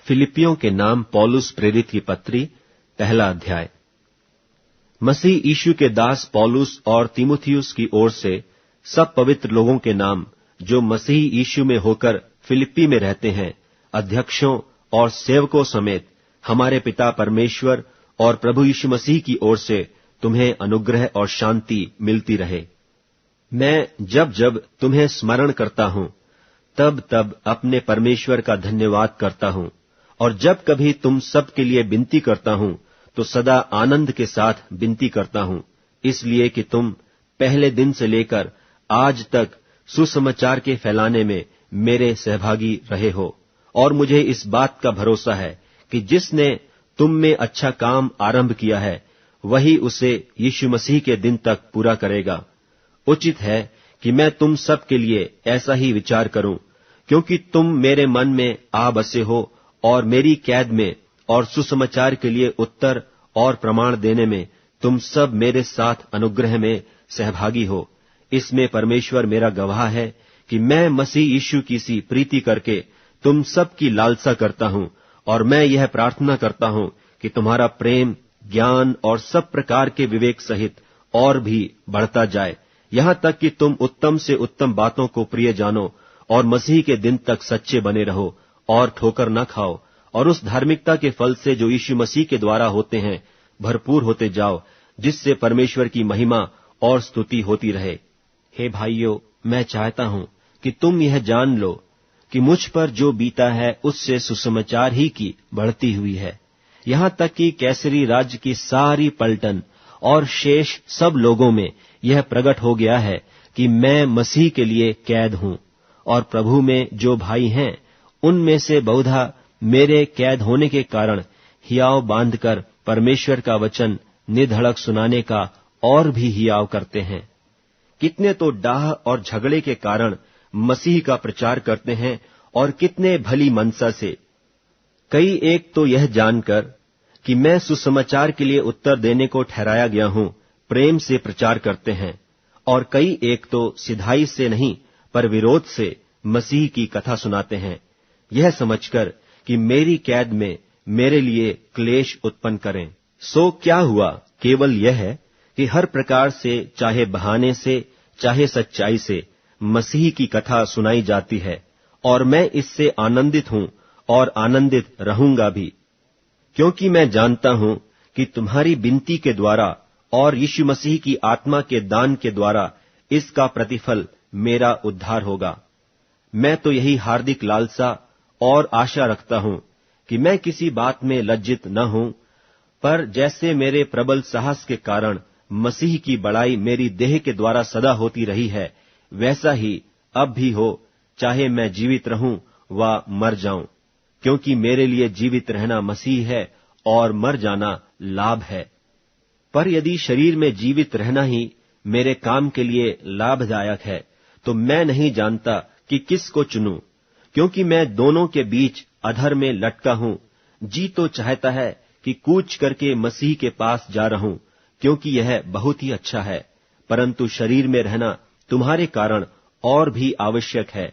फिलिपियों के नाम पौलुस प्रेरित की पत्री, पहला अध्याय। मसीह यीशु के दास पौलुस और तीमुथियुस की ओर से सब पवित्र लोगों के नाम जो मसीह यीशु में होकर फिलिप्पी में रहते हैं, अध्यक्षों और सेवकों समेत हमारे पिता परमेश्वर और प्रभु यीशु मसीह की ओर से तुम्हें अनुग्रह और शांति मिलती रहे। मैं जब जब तुम्हें स्मरण करता हूं, तब तब अपने परमेश्वर का धन्यवाद करता हूं, और जब कभी तुम सब के लिए विनती करता हूं, तो सदा आनंद के साथ विनती करता हूं, इसलिए कि तुम पहले दिन से लेकर आज तक सुसमाचार के फैलाने में मेरे सहभागी रहे हो। और मुझे इस बात का भरोसा है कि जिसने तुम में अच्छा काम आरंभ किया है, वही उसे यीशु मसीह के दिन तक पूरा करेगा। उचित है कि मैं तुम सब के लिए ऐसा ही विचार करूं, क्योंकि तुम मेरे मन में आ बसे हो और मेरी कैद में और सुसमाचार के लिए उत्तर और प्रमाण देने में तुम सब मेरे साथ अनुग्रह में सहभागी हो। इसमें परमेश्वर मेरा गवाह है कि मैं मसीह यीशु की सी प्रीति करके तुम सब की लालसा करता हूं, और मैं यह प्रार्थना करता हूं कि तुम्हारा प्रेम, ज्ञान और सब प्रकार के विवेक सहित और भी बढ़ता जाए, यहां तक कि तुम उत्तम से उत्तम बातों को प्रिय जानो और मसीह के दिन तक सच्चे बने रहो और ठोकर न खाओ, और उस धार्मिकता के फल से जो यीशु मसीह के द्वारा होते हैं भरपूर होते जाओ, जिससे परमेश्वर की महिमा और स्तुति होती रहे। हे भाइयों, मैं चाहता हूं कि तुम यह जान लो कि मुझ पर जो बीता है उससे सुसमाचार ही की बढ़ती हुई है, यहां तक कि कैसरी राज्य की सारी पलटन और शेष सब लोगों में यह प्रकट हो गया है कि मैं मसीह के लिए कैद हूं। और प्रभु में जो भाई हैं, उनमें से बहुधा मेरे कैद होने के कारण हियाव बांधकर परमेश्वर का वचन निधड़क सुनाने का और भी हियाव करते हैं। कितने तो डाह और झगड़े के कारण मसीह का प्रचार करते हैं, और कितने भली मनसा से। कई एक तो यह जानकर कि मैं सुसमाचार के लिए उत्तर देने को ठहराया गया हूं, प्रेम से प्रचार करते हैं, और कई एक तो सिधाई से नहीं पर विरोध से मसीह की कथा सुनाते हैं, यह समझकर कि मेरी कैद में मेरे लिए क्लेश उत्पन्न करें। सो क्या हुआ? केवल यह है कि हर प्रकार से, चाहे बहाने से चाहे सच्चाई से, मसीह की कथा सुनाई जाती है, और मैं इससे आनंदित हूं और आनंदित रहूंगा भी, क्योंकि मैं जानता हूं कि तुम्हारी विनती के द्वारा और यीशु मसीह की आत्मा के दान के द्वारा इसका प्रतिफल मेरा उद्धार होगा। मैं तो यही हार्दिक लालसा और आशा रखता हूं कि मैं किसी बात में लज्जित न हूं, पर जैसे मेरे प्रबल साहस के कारण मसीह की बड़ाई मेरी देह के द्वारा सदा होती रही है, वैसा ही अब भी हो, चाहे मैं जीवित रहूं व मर जाऊं, क्योंकि मेरे लिए जीवित रहना मसीह है और मर जाना लाभ है। पर यदि शरीर में जीवित रहना ही मेरे काम के लिए लाभदायक है, तो मैं नहीं जानता कि किस को चुनूं, क्योंकि मैं दोनों के बीच अधर में लटका हूं। जी तो चाहता है कि कूच करके मसीह के पास जा रहूं, क्योंकि यह बहुत ही अच्छा है, परंतु शरीर में रहना तुम्हारे कारण और भी आवश्यक है।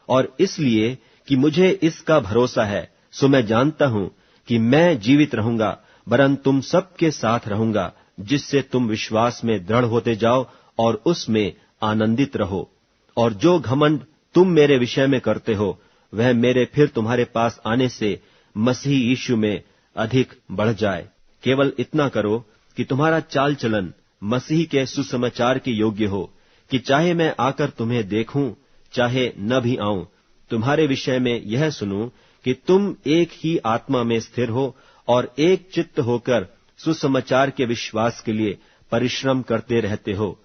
और इसलिए कि मुझे इसका भरोसा है, सो मैं जानता हूं कि मैं जीवित रहूंगा, वरन तुम सबके साथ रहूंगा, जिससे तुम विश्वास में दृढ़ होते जाओ और उसमें आनंदित रहो। और जो घमंड तुम मेरे विषय में करते हो, वह मेरे फिर तुम्हारे पास आने से मसीह यीशु में अधिक बढ़ जाए। केवल इतना करो कि तुम्हारा चाल चलन मसीह के सुसमाचार के योग्य हो, कि चाहे मैं आकर तुम्हें देखूं चाहे न भी आऊं, तुम्हारे विषय में यह सुनूं कि तुम एक ही आत्मा में स्थिर हो और एक चित्त होकर सुसमाचार के विश्वास के लिए परिश्रम करते रहते हो,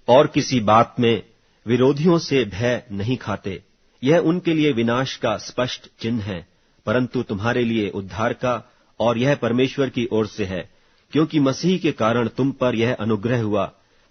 और किसी बात में विरोधियों से भय नहीं खाते। यह उनके लिए विनाश का स्पष्ट चिन्ह है, परंतु तुम्हारे लिए उद्धार का, और यह परमेश्वर की ओर से है, क्योंकि मसीह के कारण तुम पर यह अनुग्रह हुआ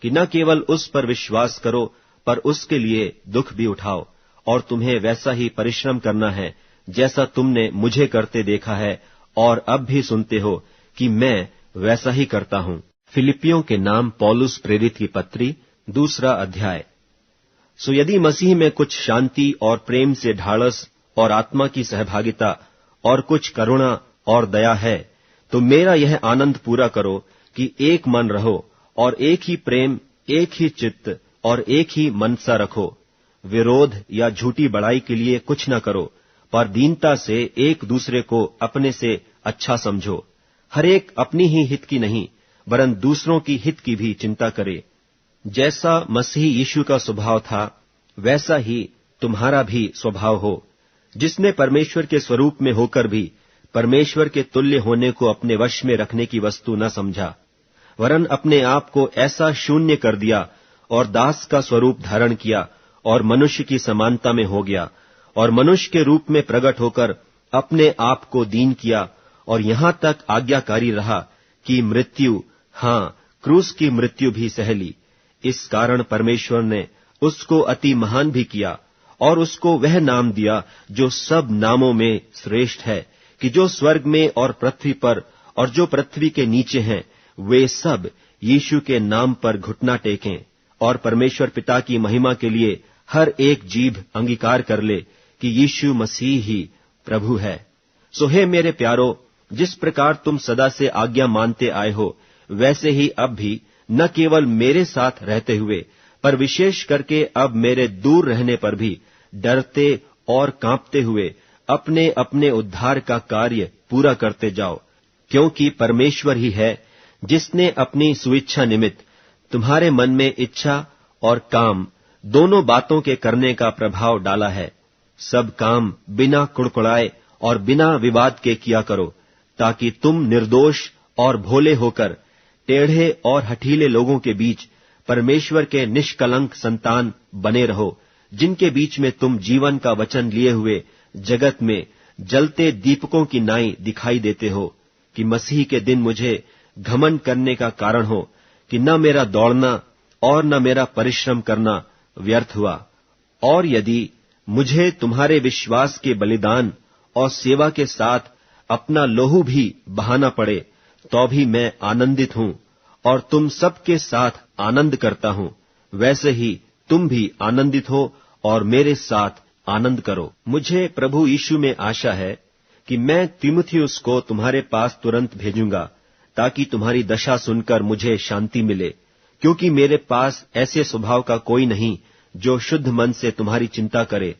कि न केवल उस पर विश्वास करो, पर उसके लिए दुख भी उठाओ। और तुम्हें वैसा ही परिश्रम करना है जैसा तुमने मुझे करते देखा है, और अब भी सुनते हो कि मैं वैसा ही करता हूं। फिलिपियों के नाम पौलुस प्रेरित की पत्री, दूसरा अध्याय। सो यदि मसीह में कुछ शांति और प्रेम से ढाढ़स और आत्मा की सहभागिता और कुछ करुणा और दया है, तो मेरा यह आनंद पूरा करो कि एक मन रहो और एक ही प्रेम, एक ही चित्त और एक ही मनसा रखो। विरोध या झूठी बड़ाई के लिए कुछ न करो, पर दीनता से एक दूसरे को अपने से अच्छा समझो। हर एक अपनी ही हित की नहीं, वरन दूसरों की हित की भी चिंता करे। जैसा मसीह यीशु का स्वभाव था, वैसा ही तुम्हारा भी स्वभाव हो, जिसने परमेश्वर के स्वरूप में होकर भी परमेश्वर के तुल्य होने को अपने वश में रखने की वस्तु न समझा, वरन अपने आप को ऐसा शून्य कर दिया और दास का स्वरूप धारण किया और मनुष्य की समानता में हो गया, और मनुष्य के रूप में प्रकट होकर अपने आप को दीन किया और यहां तक आज्ञाकारी रहा कि मृत्यु, हाँ, क्रूस की मृत्यु भी सह ली। इस कारण परमेश्वर ने उसको अति महान भी किया और उसको वह नाम दिया जो सब नामों में श्रेष्ठ है, कि जो स्वर्ग में और पृथ्वी पर और जो पृथ्वी के नीचे हैं, वे सब यीशु के नाम पर घुटना टेकें और परमेश्वर पिता की महिमा के लिए हर एक जीभ अंगीकार कर ले कि यीशु मसीह ही प्रभु है। सो हे मेरे प्यारो, जिस प्रकार तुम सदा से आज्ञा मानते आए हो, वैसे ही अब भी न केवल मेरे साथ रहते हुए, पर विशेष करके अब मेरे दूर रहने पर भी डरते और कांपते हुए अपने अपने उद्धार का कार्य पूरा करते जाओ, क्योंकि परमेश्वर ही है जिसने अपनी सुइच्छा निमित्त तुम्हारे मन में इच्छा और काम दोनों बातों के करने का प्रभाव डाला है। सब काम बिना कुड़कुड़ाए और बिना विवाद के किया करो, ताकि तुम निर्दोष और भोले होकर टेढ़े और हठीले लोगों के बीच परमेश्वर के निष्कलंक संतान बने रहो, जिनके बीच में तुम जीवन का वचन लिए हुए जगत में जलते दीपकों की नाई दिखाई देते हो, कि मसीह के दिन मुझे घमंड करने का कारण हो कि न मेरा दौड़ना और न मेरा परिश्रम करना व्यर्थ हुआ। और यदि मुझे तुम्हारे विश्वास के बलिदान और सेवा के साथ अपना लोहू भी बहाना पड़े, तो भी मैं आनंदित हूं और तुम सबके साथ आनंद करता हूं। वैसे ही तुम भी आनंदित हो और मेरे साथ आनंद करो। मुझे प्रभु यीशु में आशा है कि मैं तीमुथियुस को तुम्हारे पास तुरंत भेजूंगा, ताकि तुम्हारी दशा सुनकर मुझे शांति मिले, क्योंकि मेरे पास ऐसे स्वभाव का कोई नहीं जो शुद्ध मन से तुम्हारी चिंता करे,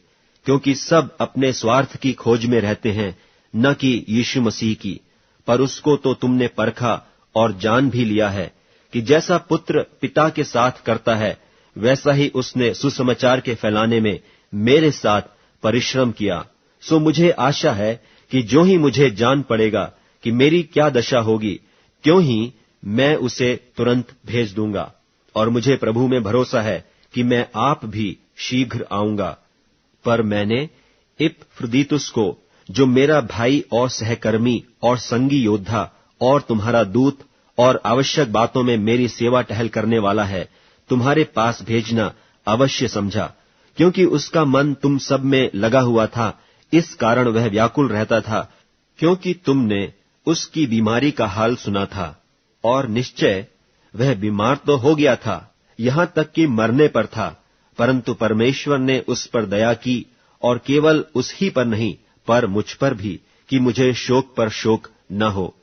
क्योंकि सब अपने स्वार्थ की खोज में रहते हैं, न कि यीशु मसीह की। पर उसको तो तुमने परखा और जान भी लिया है कि जैसा पुत्र पिता के साथ करता है, वैसा ही उसने सुसमाचार के फैलाने में मेरे साथ परिश्रम किया। सो मुझे आशा है कि जो ही मुझे जान पड़ेगा कि मेरी क्या दशा होगी, त्यों ही मैं उसे तुरंत भेज दूंगा। और मुझे प्रभु में भरोसा है कि मैं आप भी शीघ्र आऊंगा। पर मैंने इपफ्रुदीतुस को, जो मेरा भाई और सहकर्मी और संगी योद्धा और तुम्हारा दूत और आवश्यक बातों में मेरी सेवा टहल करने वाला है, तुम्हारे पास भेजना अवश्य समझा, क्योंकि उसका मन तुम सब में लगा हुआ था। इस कारण वह व्याकुल रहता था, क्योंकि तुमने उसकी बीमारी का हाल सुना था। और निश्चय वह बीमार तो हो गया था, यहां तक कि मरने पर था, परंतु परमेश्वर ने उस पर दया की, और केवल उस ही पर नहीं, पर मुझ पर भी, कि मुझे शोक पर शोक न हो।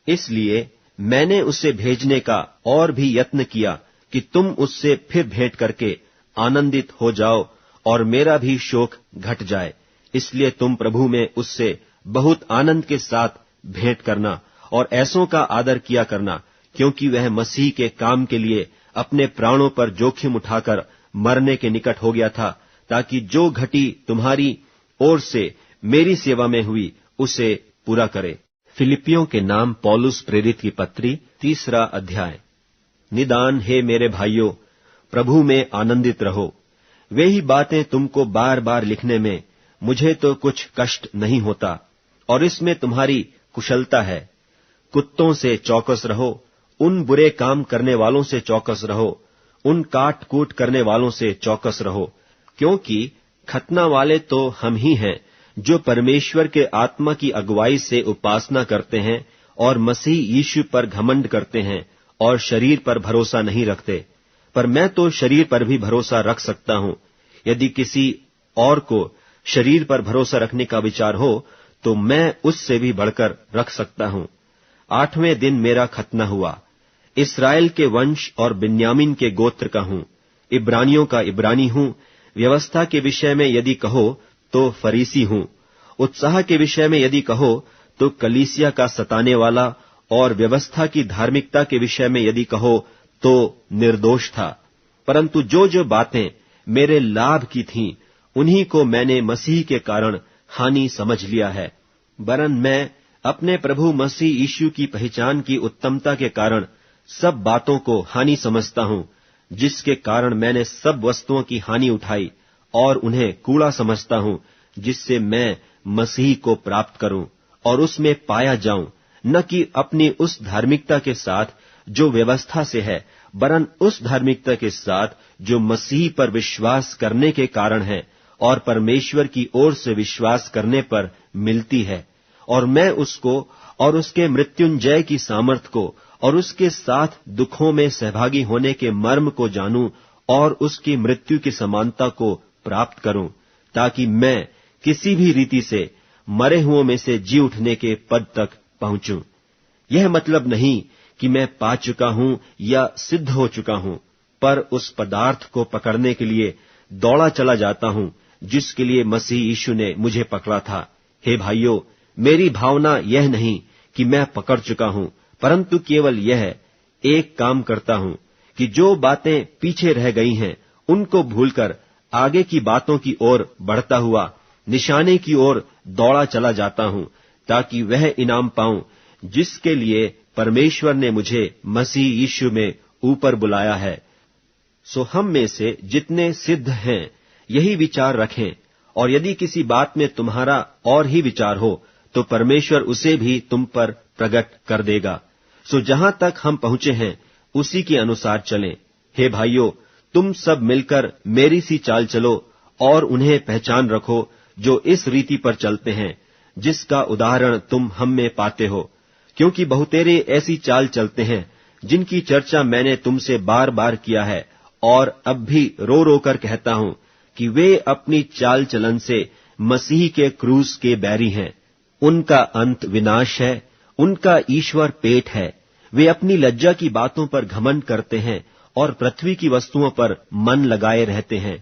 इसलिए मैंने उसे भेजने का और भी यत्न किया कि तुम उससे फिर भेंट करके आनंदित हो जाओ और मेरा भी शोक घट जाए। इसलिए तुम प्रभु में उससे बहुत आनंद के साथ भेंट करना और ऐसों का आदर किया करना, क्योंकि वह मसीह के काम के लिए अपने प्राणों पर जोखिम उठाकर मरने के निकट हो गया था, ताकि जो घटी तुम्हारी ओर से मेरी सेवा में हुई उसे पूरा करे। फिलिपियों के नाम पौलुस प्रेरित की पत्री, 3 अध्याय। निदान हे मेरे भाइयों, प्रभु में आनंदित रहो। वे ही बातें तुमको बार बार लिखने में मुझे तो कुछ कष्ट नहीं होता, और इसमें तुम्हारी कुशलता है। कुत्तों से चौकस रहो, उन बुरे काम करने वालों से चौकस रहो, उन काट कूट करने वालों से चौकस रहो, क्योंकि खतना वाले तो हम ही हैं, जो परमेश्वर के आत्मा की अगुवाई से उपासना करते हैं और मसीह यीशु पर घमंड करते हैं और शरीर पर भरोसा नहीं रखते। पर मैं तो शरीर पर भी भरोसा रख सकता हूं। यदि किसी और को शरीर पर भरोसा रखने का विचार हो, तो मैं उससे भी बढ़कर रख सकता हूं। 8वें दिन मेरा खतना हुआ। इस्राएल के वंश और बिन्यामीन के गोत्र का हूं, इब्रानियों का इब्रानी हूं। व्यवस्था के विषय में यदि कहो तो फरीसी हूं, उत्साह के विषय में यदि कहो तो कलीसिया का सताने वाला, और व्यवस्था की धार्मिकता के विषय में यदि कहो तो निर्दोष था। परंतु जो जो बातें मेरे लाभ की थीं, उन्हीं को मैंने मसीह के कारण हानि समझ लिया है। वरन मैं अपने प्रभु मसीह यीशु की पहचान की उत्तमता के कारण सब बातों को हानि समझता हूं, जिसके कारण मैंने सब वस्तुओं की हानि उठाई और उन्हें कूड़ा समझता हूं, जिससे मैं मसीह को प्राप्त करूं और उसमें पाया जाऊं, न कि अपनी उस धार्मिकता के साथ जो व्यवस्था से है, वरन उस धार्मिकता के साथ जो मसीह पर विश्वास करने के कारण है और परमेश्वर की ओर से विश्वास करने पर मिलती है। और मैं उसको और उसके मृत्युंजय की सामर्थ को और उसके साथ दुखों में सहभागी होने के मर्म को जानूं और उसकी मृत्यु की समानता को प्राप्त करूं, ताकि मैं किसी भी रीति से मरे हुओं में से जी उठने के पद तक पहुंचूं। यह मतलब नहीं कि मैं पा चुका हूं या सिद्ध हो चुका हूं, पर उस पदार्थ को पकड़ने के लिए दौड़ा चला जाता हूं जिसके लिए मसीह यीशु ने मुझे पकड़ा था। हे भाइयों, मेरी भावना यह नहीं कि मैं पकड़ चुका हूं, परंतु केवल यह एक काम करता हूं कि जो बातें पीछे रह गई हैं उनको भूलकर आगे की बातों की ओर बढ़ता हुआ निशाने की ओर दौड़ा चला जाता हूं, ताकि वह इनाम पाऊं जिसके लिए परमेश्वर ने मुझे मसीह यीशु में ऊपर बुलाया है। सो हम में से जितने सिद्ध हैं यही विचार रखें, और यदि किसी बात में तुम्हारा और ही विचार हो तो परमेश्वर उसे भी तुम पर प्रकट कर देगा। सो जहां तक हम पहुंचे हैं उसी के अनुसार चलें। हे भाइयों, तुम सब मिलकर मेरी सी चाल चलो और उन्हें पहचान रखो जो इस रीति पर चलते हैं जिसका उदाहरण तुम हम में पाते हो, क्योंकि बहुतेरे ऐसी चाल चलते हैं जिनकी चर्चा मैंने तुमसे बार बार किया है और अब भी रो रो कर कहता हूं कि वे अपनी चाल चलन से मसीह के क्रूस के बैरी हैं। उनका अंत विनाश है, उनका ईश्वर पेट है। वे अपनी लज्जा की बातों पर घमंड करते हैं और पृथ्वी की वस्तुओं पर मन लगाए रहते हैं।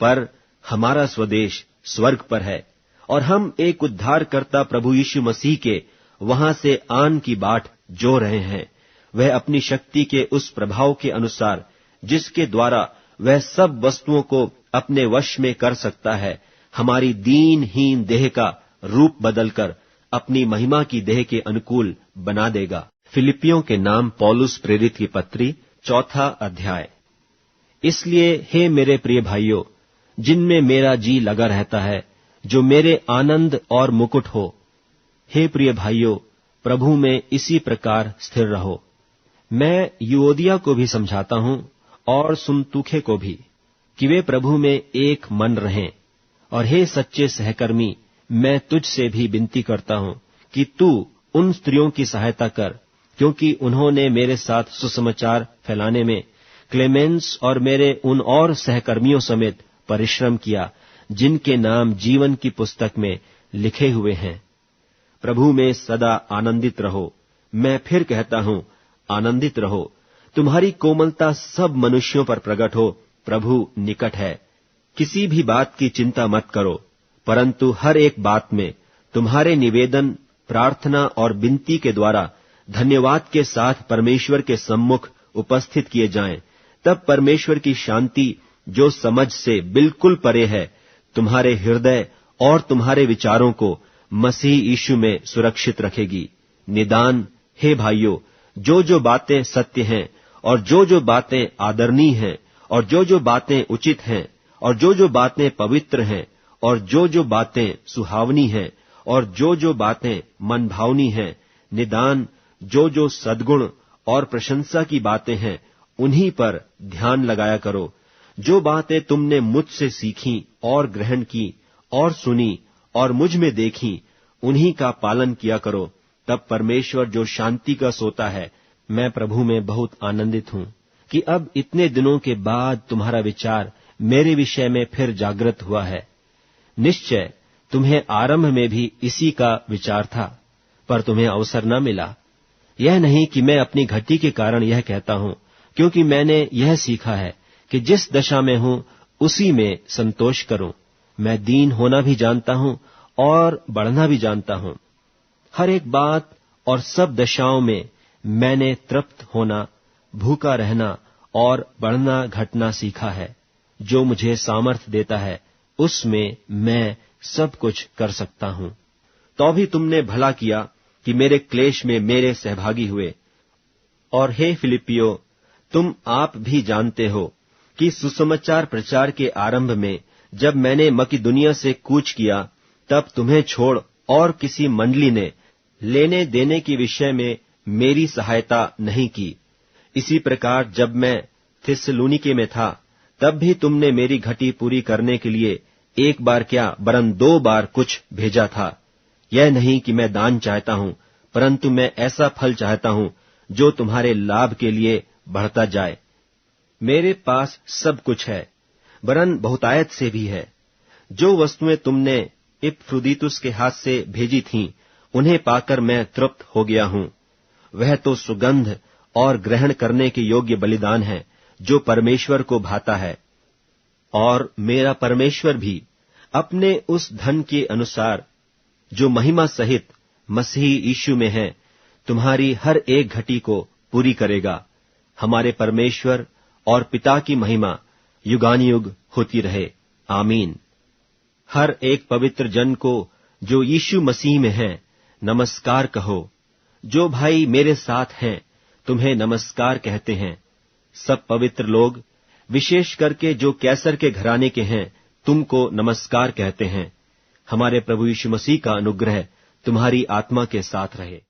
पर हमारा स्वदेश स्वर्ग पर है और हम एक उद्धारकर्ता प्रभु यीशु मसीह के वहां से आन की बाट जो रहे हैं। वह अपनी शक्ति के उस प्रभाव के अनुसार जिसके द्वारा वह सब वस्तुओं को अपने वश में कर सकता है, हमारी दीनहीन देह का रूप बदलकर अपनी महिमा की देह के अनुकूल बना देगा। फिलिपियों के नाम पौलुस प्रेरित की पत्री, 4 अध्याय। इसलिए हे मेरे प्रिय भाइयों, जिनमें मेरा जी लगा रहता है, जो मेरे आनंद और मुकुट हो, हे प्रिय भाइयों, प्रभु में इसी प्रकार स्थिर रहो। मैं यूओदिया को भी समझाता हूं और सुन्तुखे को भी कि वे प्रभु में एक मन रहें। और हे सच्चे सहकर्मी, मैं तुझसे भी विनती करता हूं कि तू उन स्त्रियों की सहायता कर, क्योंकि उन्होंने मेरे साथ सुसमाचार फैलाने में क्लेमेंस और मेरे उन और सहकर्मियों समेत परिश्रम किया जिनके नाम जीवन की पुस्तक में लिखे हुए हैं। प्रभु में सदा आनंदित रहो। मैं फिर कहता हूं, आनंदित रहो। तुम्हारी कोमलता सब मनुष्यों पर प्रकट हो, प्रभु निकट है। किसी भी बात की चिंता मत करो, परंतु हर एक बात में तुम्हारे निवेदन, प्रार्थना और विनती के द्वारा धन्यवाद के साथ परमेश्वर के सम्मुख उपस्थित किए जाएं। तब परमेश्वर की शांति, जो समझ से बिल्कुल परे है, तुम्हारे हृदय और तुम्हारे विचारों को मसीह यीशु में सुरक्षित रखेगी। निदान, हे भाइयों, जो जो बातें सत्य हैं और जो जो बातें आदरणीय हैं और जो जो बातें उचित हैं और जो जो बातें पवित्र हैं और जो जो बातें सुहावनी हैं और जो जो बातें मनभावनी हैं, निदान जो जो सद्गुण और प्रशंसा की बातें हैं, उन्हीं पर ध्यान लगाया करो। जो बातें तुमने मुझसे सीखी और ग्रहण की और सुनी और मुझ में देखी, उन्हीं का पालन किया करो। तब परमेश्वर जो शांति का सोता है, मैं प्रभु में बहुत आनंदित हूं कि अब इतने दिनों के बाद तुम्हारा विचार मेरे विषय में फिर जागृत हुआ है। निश्चय तुम्हें आरंभ में भी इसी का विचार था, पर तुम्हें अवसर न मिला। यह नहीं कि मैं अपनी घटी के कारण यह कहता हूं, क्योंकि मैंने यह सीखा है कि जिस दशा में हूं उसी में संतोष करूं। मैं दीन होना भी जानता हूं और बढ़ना भी जानता हूं। हर एक बात और सब दशाओं में मैंने तृप्त होना, भूखा रहना और बढ़ना घटना सीखा है। जो मुझे सामर्थ्य देता है, उसमें मैं सब कुछ कर सकता हूं। तो भी तुमने भला किया कि मेरे क्लेश में मेरे सहभागी हुए। और हे फिलिपियो, तुम आप भी जानते हो कि सुसमाचार प्रचार के आरंभ में जब मैंने मकिदुनिया से कूच किया, तब तुम्हें छोड़ और किसी मंडली ने लेने देने के विषय में मेरी सहायता नहीं की। इसी प्रकार जब मैं थिस्सलुनीके में था, तब भी तुमने मेरी घटी पूरी करने के लिए एक बार क्या वरन 2 बार कुछ भेजा था। यह नहीं कि मैं दान चाहता हूं, परंतु मैं ऐसा फल चाहता हूं जो तुम्हारे लाभ के लिए बढ़ता जाए। मेरे पास सब कुछ है, वरन बहुतायत से भी है। जो वस्तुएं तुमने इपफ्रुदीतुस के हाथ से भेजी थीं, उन्हें पाकर मैं तृप्त हो गया हूं। वह तो सुगंध और ग्रहण करने के योग्य बलिदान है, जो परमेश्वर को भाता है। और मेरा परमेश्वर भी अपने उस धन के अनुसार जो महिमा सहित मसीह यीशु में है, तुम्हारी हर एक घटी को पूरी करेगा। हमारे परमेश्वर और पिता की महिमा युगानुयुग होती रहे। आमीन। हर एक पवित्र जन को जो यीशु मसीह में है, नमस्कार कहो। जो भाई मेरे साथ हैं, तुम्हें नमस्कार कहते हैं। सब पवित्र लोग, विशेष करके जो कैसर के घराने के हैं, तुमको नमस्कार कहते हैं। हमारे प्रभु यीशु मसीह का अनुग्रह तुम्हारी आत्मा के साथ रहे।